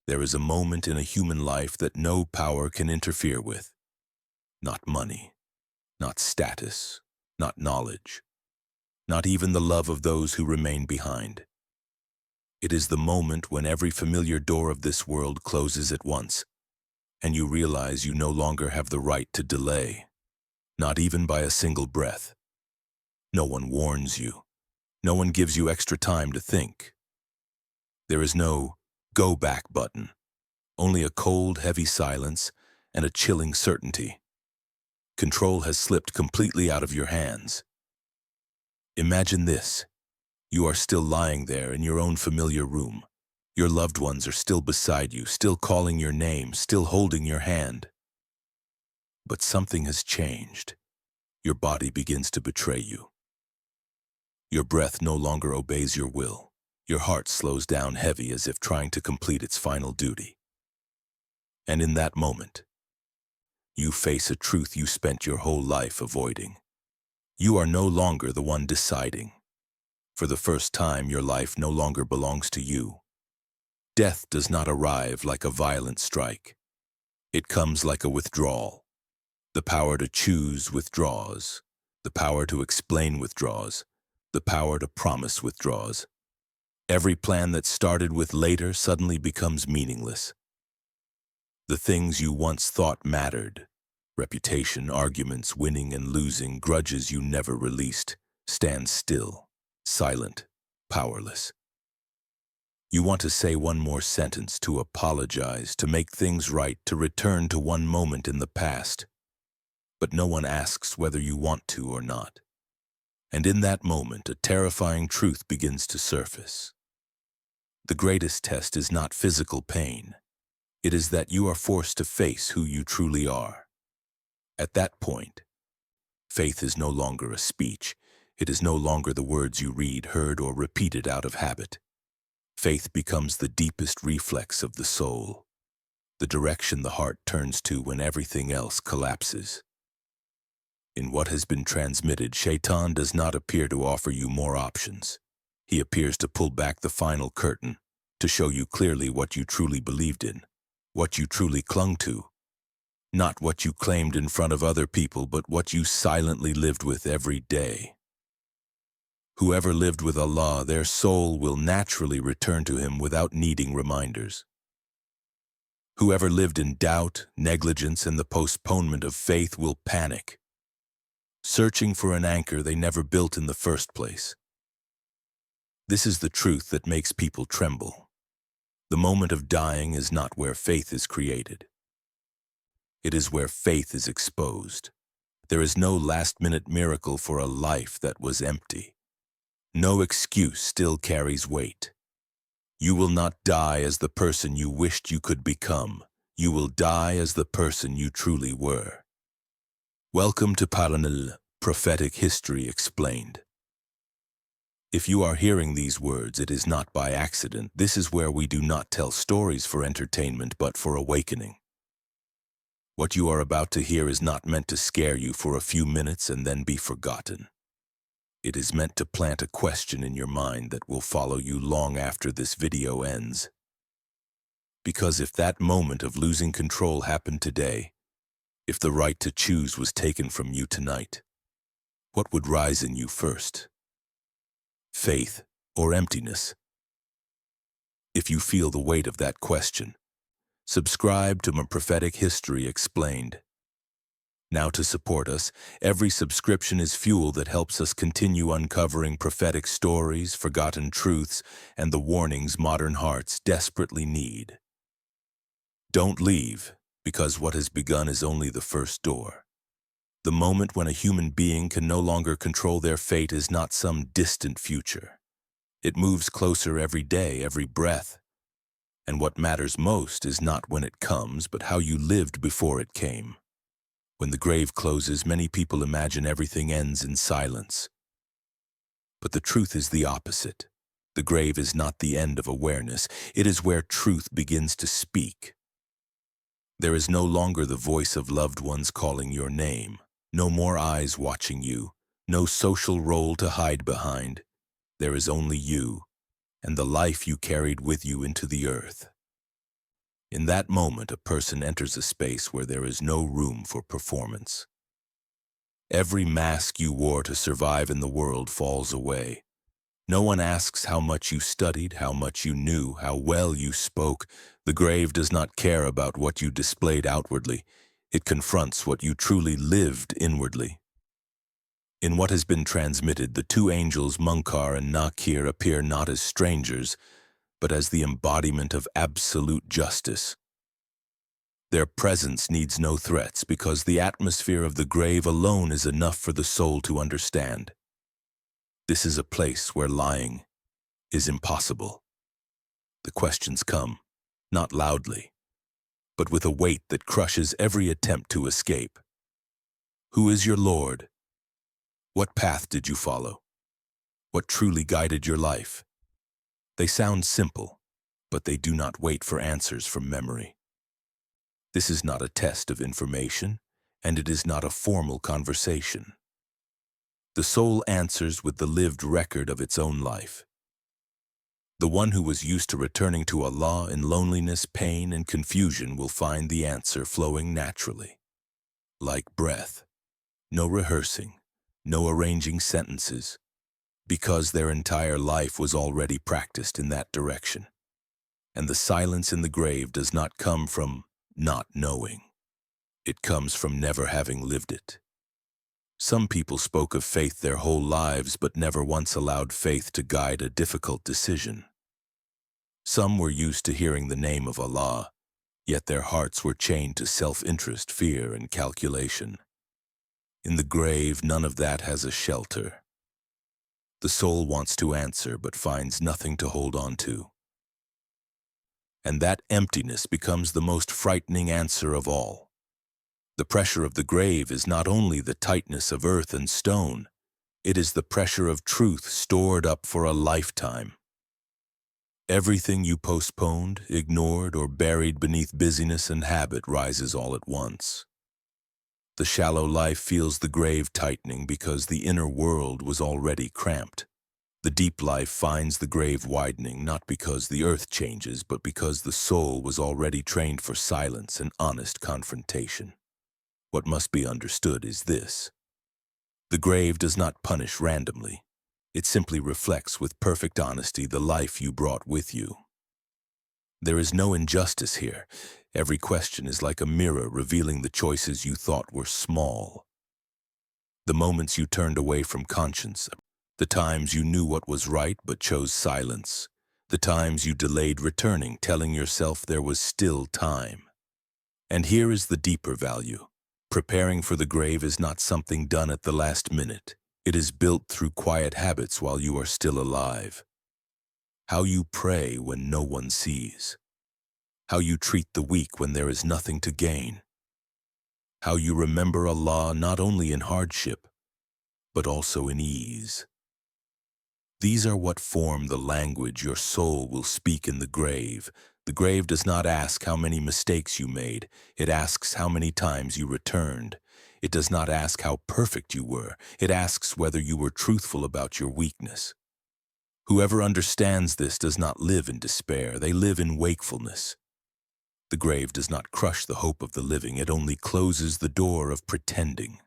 There is a moment in a human life that no power can interfere with. Not money, not status, not knowledge, not even the love of those who remain behind. It is the moment when every familiar door of this world closes at once, and you realize you no longer have the right to delay, not even by a single breath. No one warns you. No one gives you extra time to think. There is no go back button, only a cold, heavy silence and a chilling certainty. Control has slipped completely out of your hands. Imagine this. You are still lying there in your own familiar room. Your loved ones are still beside you, still calling your name, still holding your hand. But something has changed. Your body begins to betray you. Your breath no longer obeys your will. Your heart slows down heavy as if trying to complete its final duty. And in that moment, you face a truth you spent your whole life avoiding. You are no longer the one deciding. For the first time, your life no longer belongs to you. Death does not arrive like a violent strike. It comes like a withdrawal. The power to choose withdraws. The power to explain withdraws. The power to promise withdraws. Every plan that started with later suddenly becomes meaningless. The things you once thought mattered, reputation, arguments, winning and losing, grudges you never released, stand still, silent, powerless. You want to say one more sentence, to apologize, to make things right, to return to one moment in the past. But no one asks whether you want to or not. And in that moment, a terrifying truth begins to surface. The greatest test is not physical pain. It is that you are forced to face who you truly are. At that point, faith is no longer a speech. It is no longer the words you read, heard, or repeated out of habit. Faith becomes the deepest reflex of the soul, the direction the heart turns to when everything else collapses. In what has been transmitted, Shaitan does not appear to offer you more options. He appears to pull back the final curtain, to show you clearly what you truly believed in, what you truly clung to. Not what you claimed in front of other people, but what you silently lived with every day. Whoever lived with Allah, their soul will naturally return to Him without needing reminders. Whoever lived in doubt, negligence, and the postponement of faith will panic, searching for an anchor they never built in the first place. This is the truth that makes people tremble. The moment of dying is not where faith is created. It is where faith is exposed. There is no last-minute miracle for a life that was empty. No excuse still carries weight. You will not die as the person you wished you could become. You will die as the person you truly were. Welcome to Paranil, Prophetic History Explained. If you are hearing these words, it is not by accident. This is where we do not tell stories for entertainment, but for awakening. What you are about to hear is not meant to scare you for a few minutes and then be forgotten. It is meant to plant a question in your mind that will follow you long after this video ends. Because if that moment of losing control happened today, if the right to choose was taken from you tonight, what would rise in you first? Faith or emptiness? If you feel the weight of that question, subscribe to my Prophetic History Explained. Now, to support us, every subscription is fuel that helps us continue uncovering prophetic stories, forgotten truths, and the warnings modern hearts desperately need. Don't leave, because what has begun is only the first door. The moment when a human being can no longer control their fate is not some distant future. It moves closer every day, every breath. And what matters most is not when it comes, but how you lived before it came. When the grave closes, many people imagine everything ends in silence. But the truth is the opposite. The grave is not the end of awareness. It is where truth begins to speak. There is no longer the voice of loved ones calling your name. No more eyes watching you. No social role to hide behind. There is only you, and the life you carried with you into the earth. In that moment, a person enters a space where there is no room for performance. Every mask you wore to survive in the world falls away. No one asks how much you studied, how much you knew, how well you spoke. The grave does not care about what you displayed outwardly. It confronts what you truly lived inwardly. In what has been transmitted, the two angels, munkar and nakir, appear not as strangers, but as the embodiment of absolute justice. Their presence needs no threats because the atmosphere of the grave alone is enough for the soul to understand. This is a place where lying is impossible. The questions come, not loudly, but with a weight that crushes every attempt to escape. Who is your Lord? What path did you follow? What truly guided your life? They sound simple, but they do not wait for answers from memory. This is not a test of information, and it is not a formal conversation. The soul answers with the lived record of its own life. The one who was used to returning to Allah in loneliness, pain, and confusion will find the answer flowing naturally. Like breath, no rehearsing, no arranging sentences, because their entire life was already practiced in that direction. And the silence in the grave does not come from not knowing. It comes from never having lived it. Some people spoke of faith their whole lives, but never once allowed faith to guide a difficult decision. Some were used to hearing the name of Allah, yet their hearts were chained to self-interest, fear, and calculation. In the grave, none of that has a shelter. The soul wants to answer, but finds nothing to hold on to. And that emptiness becomes the most frightening answer of all. The pressure of the grave is not only the tightness of earth and stone, it is the pressure of truth stored up for a lifetime. Everything you postponed, ignored, or buried beneath busyness and habit rises all at once. The shallow life feels the grave tightening because the inner world was already cramped. The deep life finds the grave widening not because the earth changes, but because the soul was already trained for silence and honest confrontation. What must be understood is this: the grave does not punish randomly. It simply reflects with perfect honesty the life you brought with you. There is no injustice here. Every question is like a mirror revealing the choices you thought were small. The moments you turned away from conscience, the times you knew what was right but chose silence, the times you delayed returning, telling yourself there was still time. And here is the deeper value. Preparing for the grave is not something done at the last minute. It is built through quiet habits while you are still alive. How you pray when no one sees. How you treat the weak when there is nothing to gain. How you remember Allah not only in hardship, but also in ease. These are what form the language your soul will speak in the grave. The grave does not ask how many mistakes you made. It asks how many times you returned. It does not ask how perfect you were. It asks whether you were truthful about your weakness. Whoever understands this does not live in despair. They live in wakefulness. The grave does not crush the hope of the living. It only closes the door of pretending.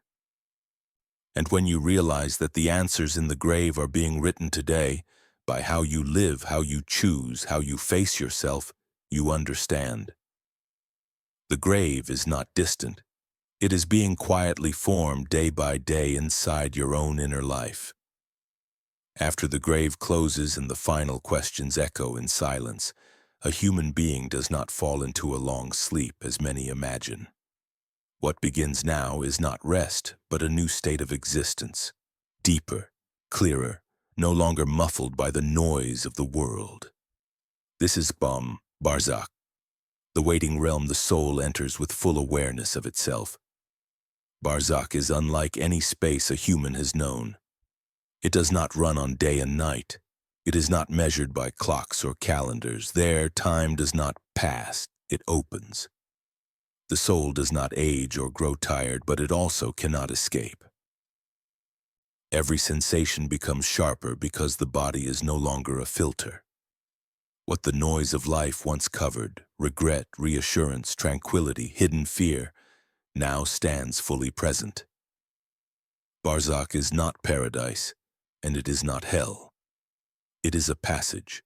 And when you realize that the answers in the grave are being written today, by how you live, how you choose, how you face yourself, you understand. The grave is not distant. It is being quietly formed day by day inside your own inner life. After the grave closes and the final questions echo in silence, a human being does not fall into a long sleep as many imagine. What begins now is not rest, but a new state of existence, deeper, clearer, no longer muffled by the noise of the world. This is Barzakh, the waiting realm the soul enters with full awareness of itself. Barzakh is unlike any space a human has known. It does not run on day and night. It is not measured by clocks or calendars. There, time does not pass, it opens. The soul does not age or grow tired, but it also cannot escape. Every sensation becomes sharper because the body is no longer a filter. What the noise of life once covered, regret, reassurance, tranquility, hidden fear, now stands fully present. Barzakh is not paradise, and it is not hell. It is a passage,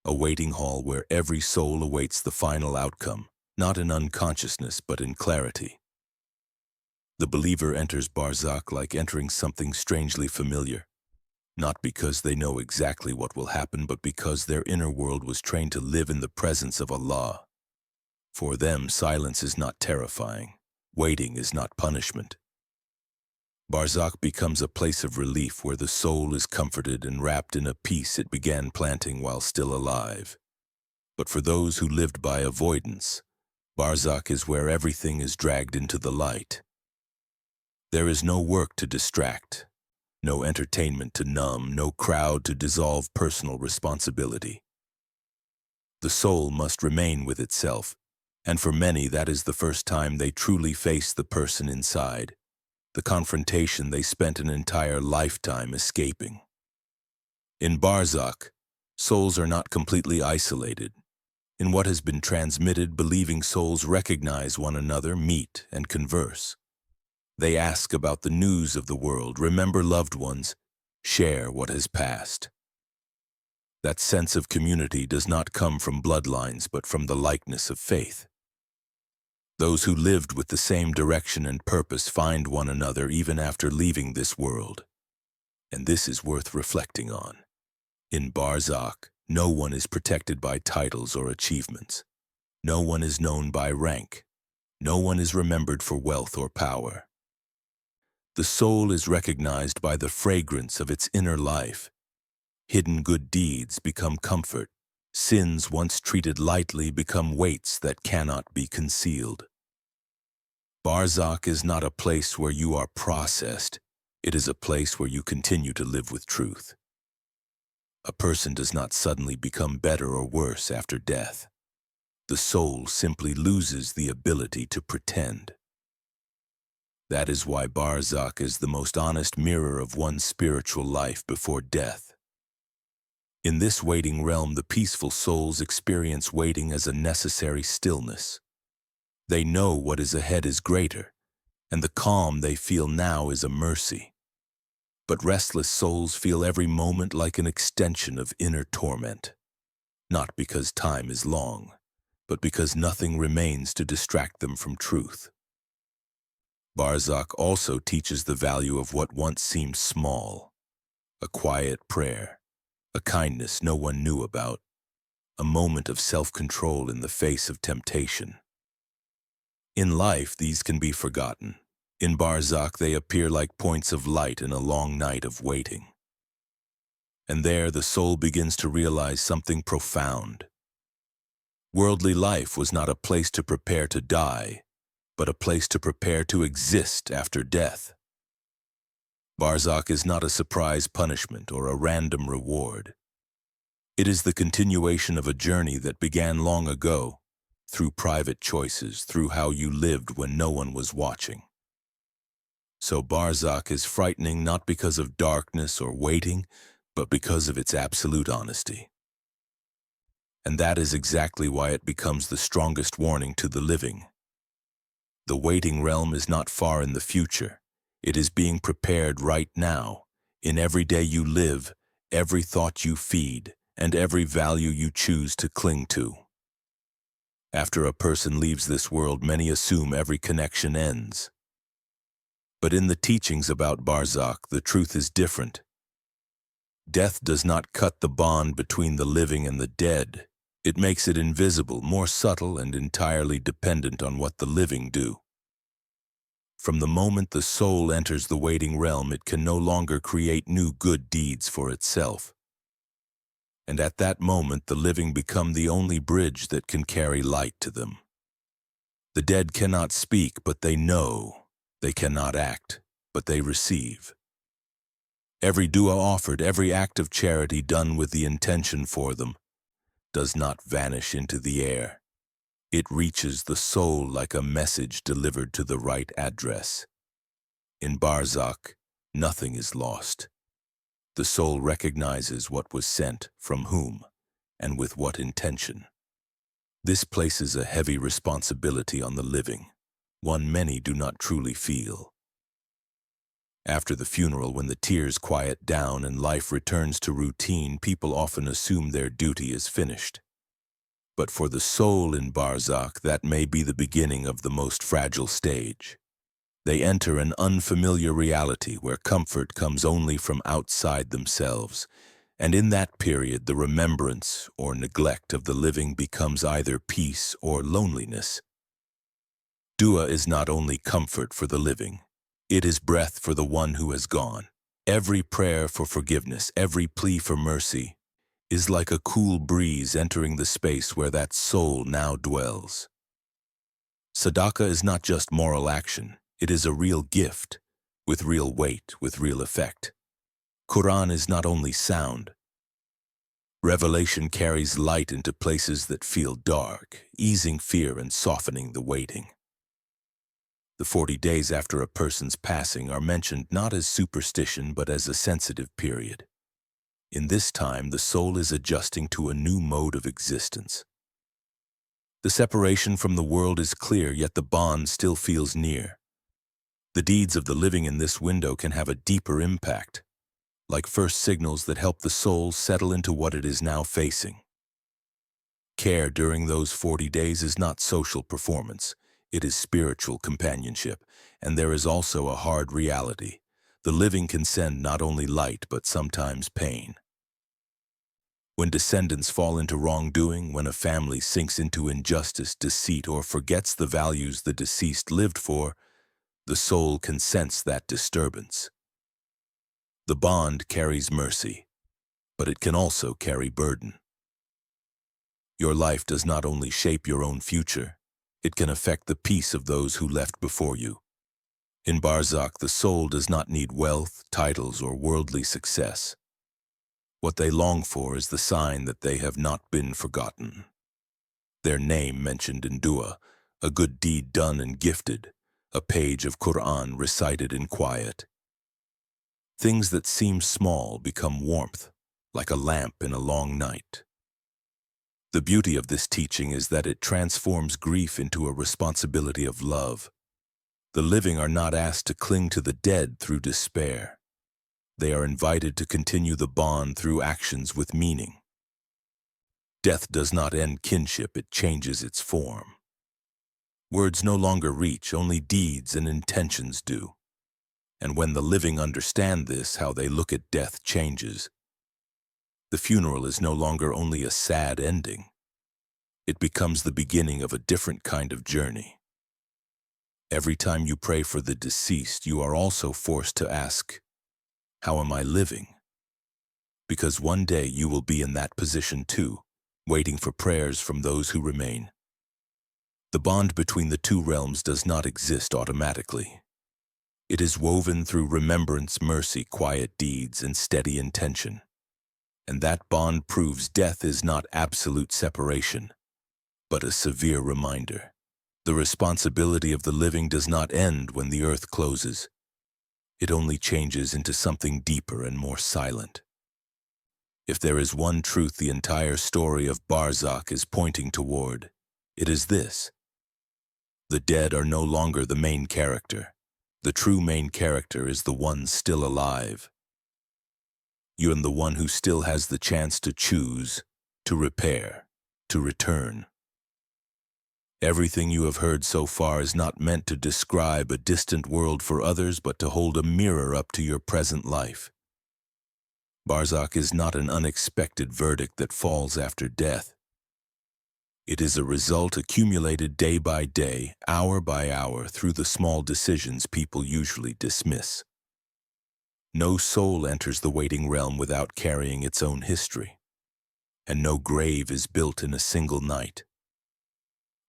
a waiting hall where every soul awaits the final outcome, not in unconsciousness but in clarity. The believer enters Barzakh like entering something strangely familiar, not because they know exactly what will happen, but because their inner world was trained to live in the presence of Allah. For them, silence is not terrifying. Waiting is not punishment. Barzakh becomes a place of relief where the soul is comforted and wrapped in a peace it began planting while still alive. But for those who lived by avoidance, Barzakh is where everything is dragged into the light. There is no work to distract, no entertainment to numb, no crowd to dissolve personal responsibility. The soul must remain with itself, and for many that is the first time they truly face the person inside, the confrontation they spent an entire lifetime escaping. In Barzakh, souls are not completely isolated. In what has been transmitted, believing souls recognize one another, meet, and converse. They ask about the news of the world, remember loved ones, share what has passed. That sense of community does not come from bloodlines, but from the likeness of faith. Those who lived with the same direction and purpose find one another even after leaving this world. And this is worth reflecting on. In Barzakh, no one is protected by titles or achievements. No one is known by rank. No one is remembered for wealth or power. The soul is recognized by the fragrance of its inner life. Hidden good deeds become comfort. Sins once treated lightly become weights that cannot be concealed. Barzakh is not a place where you are processed. It is a place where you continue to live with truth. A person does not suddenly become better or worse after death. The soul simply loses the ability to pretend. That is why Barzakh is the most honest mirror of one's spiritual life before death. In this waiting realm, the peaceful souls experience waiting as a necessary stillness. They know what is ahead is greater, and the calm they feel now is a mercy. But restless souls feel every moment like an extension of inner torment, not because time is long, but because nothing remains to distract them from truth. Barzakh also teaches the value of what once seemed small, a quiet prayer, a kindness no one knew about, a moment of self-control in the face of temptation. In life, these can be forgotten. In Barzakh, they appear like points of light in a long night of waiting. And there, the soul begins to realize something profound. Worldly life was not a place to prepare to die, but a place to prepare to exist after death. Barzakh is not a surprise punishment or a random reward. It is the continuation of a journey that began long ago, through private choices, through how you lived when no one was watching. So Barzakh is frightening not because of darkness or waiting, but because of its absolute honesty. And that is exactly why it becomes the strongest warning to the living. The waiting realm is not far in the future. It is being prepared right now, in every day you live, every thought you feed, and every value you choose to cling to. After a person leaves this world, many assume every connection ends. But in the teachings about Barzakh, the truth is different. Death does not cut the bond between the living and the dead. It makes it invisible, more subtle, and entirely dependent on what the living do. From the moment the soul enters the waiting realm, it can no longer create new good deeds for itself. And at that moment, the living become the only bridge that can carry light to them. The dead cannot speak, but they know. They cannot act, but they receive. Every dua offered, every act of charity done with the intention for them, does not vanish into the air. It reaches the soul like a message delivered to the right address. In Barzakh, nothing is lost. The soul recognizes what was sent from whom, and with what intention. This places a heavy responsibility on the living, one many do not truly feel. After the funeral, when the tears quiet down and life returns to routine, people often assume their duty is finished. But for the soul in Barzakh, that may be the beginning of the most fragile stage. They enter an unfamiliar reality where comfort comes only from outside themselves, and in that period the remembrance or neglect of the living becomes either peace or loneliness. Dua is not only comfort for the living, it is breath for the one who has gone. Every prayer for forgiveness, every plea for mercy, is like a cool breeze entering the space where that soul now dwells. Sadaqah is not just moral action, it is a real gift, with real weight, with real effect. Qur'an is not only sound. Revelation carries light into places that feel dark, easing fear and softening the waiting. The 40 days after a person's passing are mentioned not as superstition but as a sensitive period. In this time, the soul is adjusting to a new mode of existence. The separation from the world is clear, yet the bond still feels near. The deeds of the living in this window can have a deeper impact, like first signals that help the soul settle into what it is now facing. Care during those 40 days is not social performance. It is spiritual companionship, and there is also a hard reality. The living can send not only light, but sometimes pain. When descendants fall into wrongdoing, when a family sinks into injustice, deceit, or forgets the values the deceased lived for, the soul can sense that disturbance. The bond carries mercy, but it can also carry burden. Your life does not only shape your own future, it can affect the peace of those who left before you. In Barzakh, the soul does not need wealth, titles, or worldly success. What they long for is the sign that they have not been forgotten. Their name mentioned in dua, a good deed done and gifted, a page of Qur'an recited in quiet. Things that seem small become warmth, like a lamp in a long night. The beauty of this teaching is that it transforms grief into a responsibility of love. The living are not asked to cling to the dead through despair. They are invited to continue the bond through actions with meaning. Death does not end kinship, it changes its form. Words no longer reach, only deeds and intentions do. And when the living understand this, how they look at death changes. The funeral is no longer only a sad ending. It becomes the beginning of a different kind of journey. Every time you pray for the deceased, you are also forced to ask, how am I living? Because one day you will be in that position too, waiting for prayers from those who remain. The bond between the two realms does not exist automatically. It is woven through remembrance, mercy, quiet deeds, and steady intention. And that bond proves death is not absolute separation, but a severe reminder. The responsibility of the living does not end when the earth closes. It only changes into something deeper and more silent. If there is one truth the entire story of Barzakh is pointing toward, it is this. The dead are no longer the main character. The true main character is the one still alive. You are the one who still has the chance to choose, to repair, to return. Everything you have heard so far is not meant to describe a distant world for others, but to hold a mirror up to your present life. Barzakh is not an unexpected verdict that falls after death. It is a result accumulated day by day, hour by hour, through the small decisions people usually dismiss. No soul enters the waiting realm without carrying its own history, and no grave is built in a single night.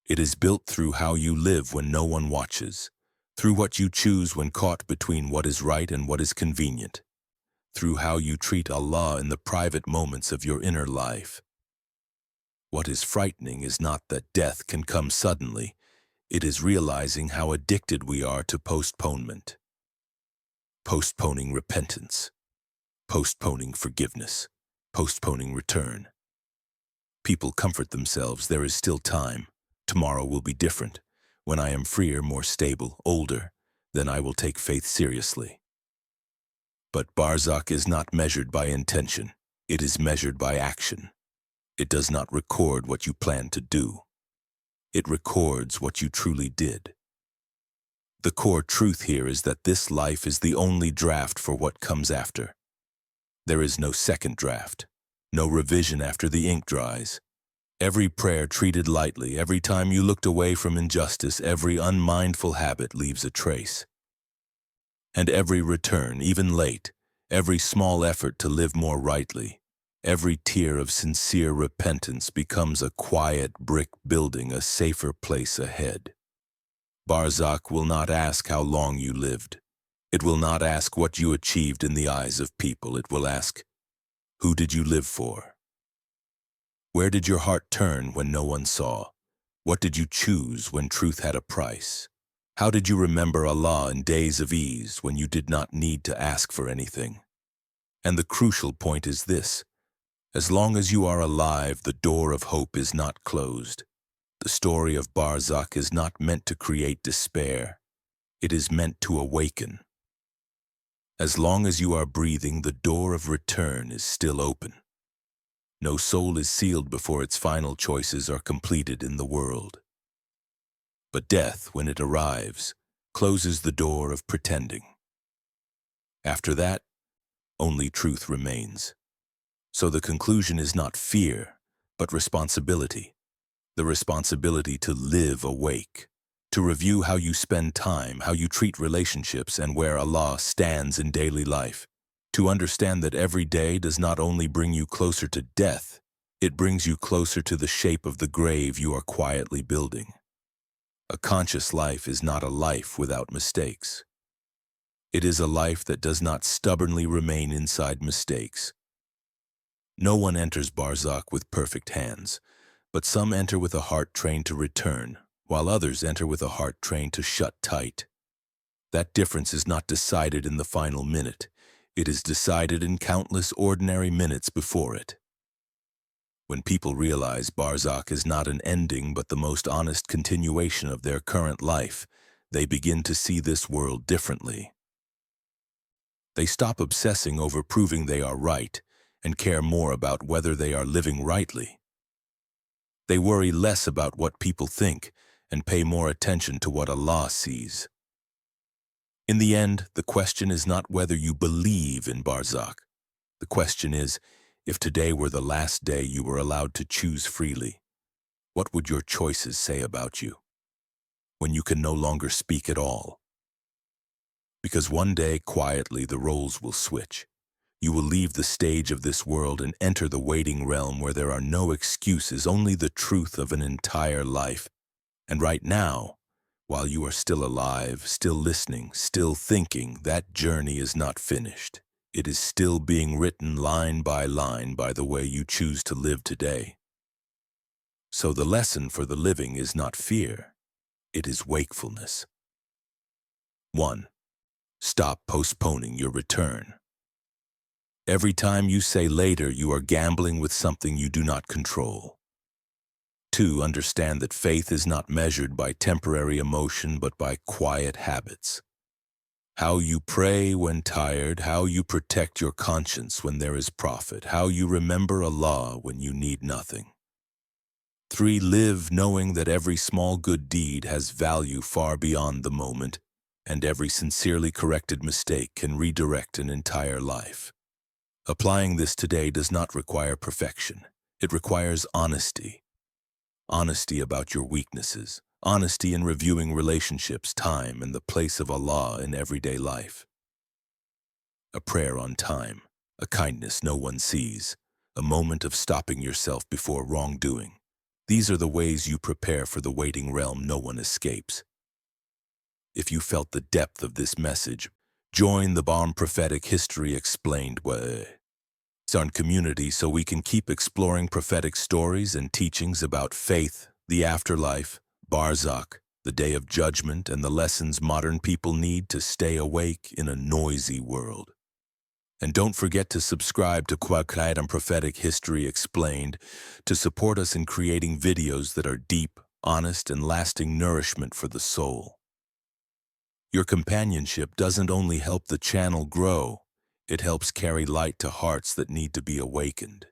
It is built through how you live when no one watches, through what you choose when caught between what is right and what is convenient, through how you treat Allah in the private moments of your inner life. What is frightening is not that death can come suddenly, it is realizing how addicted we are to postponement. Postponing repentance, postponing forgiveness, postponing return. People comfort themselves, there is still time. Tomorrow will be different. When I am freer, more stable, older, then I will take faith seriously. But Barzakh is not measured by intention. It is measured by action. It does not record what you plan to do. It records what you truly did. The core truth here is that this life is the only draft for what comes after. There is no second draft, no revision after the ink dries. Every prayer treated lightly, every time you looked away from injustice, every unmindful habit leaves a trace. And every return, even late, every small effort to live more rightly, every tear of sincere repentance becomes a quiet brick building a safer place ahead. Barzakh will not ask how long you lived. It will not ask what you achieved in the eyes of people. It will ask, who did you live for? Where did your heart turn when no one saw? What did you choose when truth had a price? How did you remember Allah in days of ease when you did not need to ask for anything? And the crucial point is this: as long as you are alive, the door of hope is not closed. The story of Barzakh is not meant to create despair. It is meant to awaken. As long as you are breathing, the door of return is still open. No soul is sealed before its final choices are completed in the world. But death, when it arrives, closes the door of pretending. After that, only truth remains. So the conclusion is not fear, but responsibility. The responsibility to live awake, to review how you spend time, how you treat relationships, and where Allah stands in daily life. To understand that every day does not only bring you closer to death, it brings you closer to the shape of the grave you are quietly building. A conscious life is not a life without mistakes. It is a life that does not stubbornly remain inside mistakes. No one enters Barzakh with perfect hands, but some enter with a heart trained to return, while others enter with a heart trained to shut tight. That difference is not decided in the final minute. It is decided in countless ordinary minutes before it. When people realize Barzakh is not an ending but the most honest continuation of their current life, they begin to see this world differently. They stop obsessing over proving they are right and care more about whether they are living rightly. They worry less about what people think and pay more attention to what Allah sees. In the end, the question is not whether you believe in Barzakh. The question is, if today were the last day you were allowed to choose freely, what would your choices say about you when you can no longer speak at all? Because one day, quietly, the roles will switch. You will leave the stage of this world and enter the waiting realm where there are no excuses, only the truth of an entire life. And right now, while you are still alive, still listening, still thinking, that journey is not finished. It is still being written line by the way you choose to live today. So the lesson for the living is not fear, it is wakefulness. 1. Stop postponing your return. Every time you say later, you are gambling with something you do not control. 2. Understand that faith is not measured by temporary emotion but by quiet habits. How you pray when tired, how you protect your conscience when there is profit, how you remember Allah when you need nothing. 3. Live knowing that every small good deed has value far beyond the moment, and every sincerely corrected mistake can redirect an entire life. Applying this today does not require perfection. It requires honesty. Honesty about your weaknesses, honesty in reviewing relationships, time, and the place of Allah in everyday life. A prayer on time, a kindness no one sees, a moment of stopping yourself before wrongdoing. These are the ways you prepare for the waiting realm no one escapes. If you felt the depth of this message, join the Prophetic History Explained It's our community so we can keep exploring prophetic stories and teachings about faith, the afterlife, Barzakh, the day of judgment, and the lessons modern people need to stay awake in a noisy world. And don't forget to subscribe to Qur'an and Prophetic History Explained to support us in creating videos that are deep, honest, and lasting nourishment for the soul. Your companionship doesn't only help the channel grow, it helps carry light to hearts that need to be awakened.